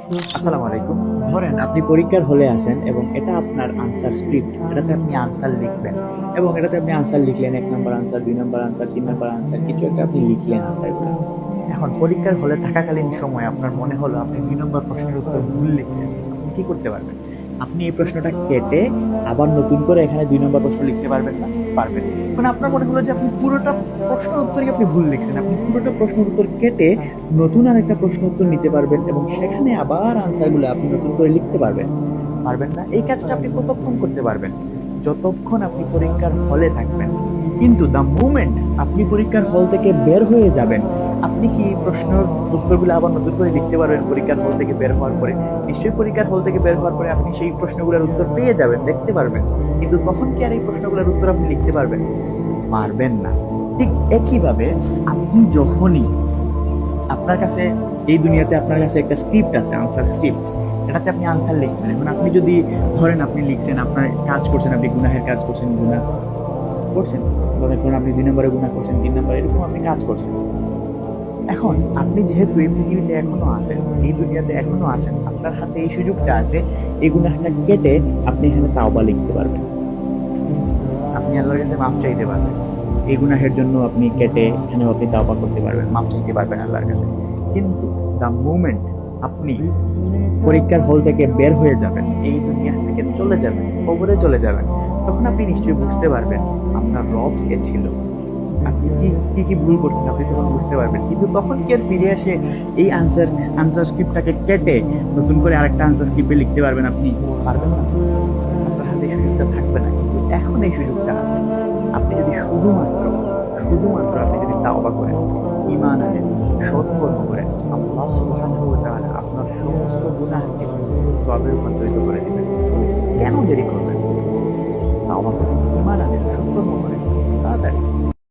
আসসালামু আলাইকুম। ধরেন আপনি পরীক্ষার হলে আছেন এবং এটা আপনার আনসার স্ক্রিপ্ট। এটাতে আপনি আনসার লিখবেন এবং এটাতে আপনি আনসার লিখলেন, ১ নম্বর আনসার, ২ নম্বর আনসার, ৩ নম্বর আনসার, কিছু একটা আপনি লিখলেন আনসারগুলো। এখন পরীক্ষার হলে থাকাকালীন সময় আপনার মনে হলো আপনি ২ নম্বর প্রশ্নের উত্তর ভুল লিখছেন। আপনি কি করতে পারবেন? আপনি এই প্রশ্নটা কেটে আবার নতুন করে এখানে ২ নম্বর প্রশ্ন লিখতে পারবেন না? পারবেন। মানে আপনার মনে হলো যে আপনি পুরোটা প্রশ্নের উত্তরই আপনি ভুল লিখছেন। আপনি পুরোটা প্রশ্নের উত্তর কেটে নতুন আরেকটা প্রশ্ন উত্তর নিতে পারবেন এবং সেখানে আবার আনসারগুলো আপনি নতুন করে লিখতে পারবেন। পারবেন না? এই কাজটা আপনি কতক্ষণ করতে পারবেন? যতক্ষণ আপনি পরীক্ষার হলে থাকবেন। কিন্তু দ্য মোমেন্ট আপনি পরীক্ষার হল থেকে বের হয়ে যাবেন, আপনি কি এই প্রশ্নের উত্তরগুলো আবার নতুন করে লিখতে পারবেন পরীক্ষার হল থেকে বের হওয়ার পরে? নিশ্চয়ই পরীক্ষার হল থেকে বের হওয়ার পরে আপনি সেই প্রশ্নগুলোর উত্তর পেয়ে যাবেন, দেখতে পারবেন। কিন্তু তখন কি আর এই প্রশ্নগুলোর উত্তর আপনি লিখতে পারবেন? পারবেন না। ঠিক একইভাবে আপনি যখনই আপনার কাছে এই দুনিয়াতে আপনার কাছে একটা স্ক্রিপ্ট আছে, আনসার স্ক্রিপ্ট। এটাতে আপনি আনসার লিখবেন। এখন আপনি যদি ধরেন আপনি লিখছেন, আপনার কাজ করছেন, আপনি গুনাহের কাজ করছেন, গুনাহ করছেন। ধরেন ধরুন আপনি ২ নম্বরে গুনাহ করছেন, ৩ নম্বরে এরকম আপনি কাজ করছেন। এখন আপনি যেহেতু এই পৃথিবীতে এখনো আছেন, এই দুনিয়াতে এখনো আছেন, আপনার হাতে এই সুযোগটা আছে, এই গুনাহটা কেটে আপনি এখানে তাওবা লিখতে পারবেন। আপনি আল্লাহর কাছে মাফ চাইতে পারবেন। এই গুনাহের জন্য আপনি কেটে এখানেও আপনি তাওবা করতে পারবেন, মাফ চাইতে পারবেন আল্লাহর কাছে। কিন্তু দ্য মোমেন্ট আপনি পরীক্ষার হল থেকে বের হয়ে যাবেন, এই দুনিয়া থেকে চলে যাবেন, কবরে চলে যাবেন, তখন আপনি নিশ্চয়ই বুঝতে পারবেন আপনার রব কে ছিল। আপনি কি কি কি ভুল করছেন আপনি তখন বুঝতে পারবেন। কিন্তু তখন কি আর ফিরে এসে এই আনসার স্ক্রিপ্টটাকে কেটে নতুন করে আরেকটা আনসার স্ক্রিপ্টে লিখতে পারবেন আপনি? পারবেন না। আপনার হাতে এই সুযোগটা থাকবে না। কিন্তু এখন এই সুযোগটা আছে। আপনি যদি শুধুমাত্র আপনি যদি তাওবা করেন, ঈমান আনেন, সৎকর্ম করেন, আল্লাহ সুবহানাহু ওয়া তাআলা আপনার সমস্ত গুনাহকে সওয়াবে রূপান্তরিত করে দিবেন। কেন দেরি করবেন? তাওবা করেন, ঈমান আনেন, সৎকর্ম করেন। তাড়াতাড়ি।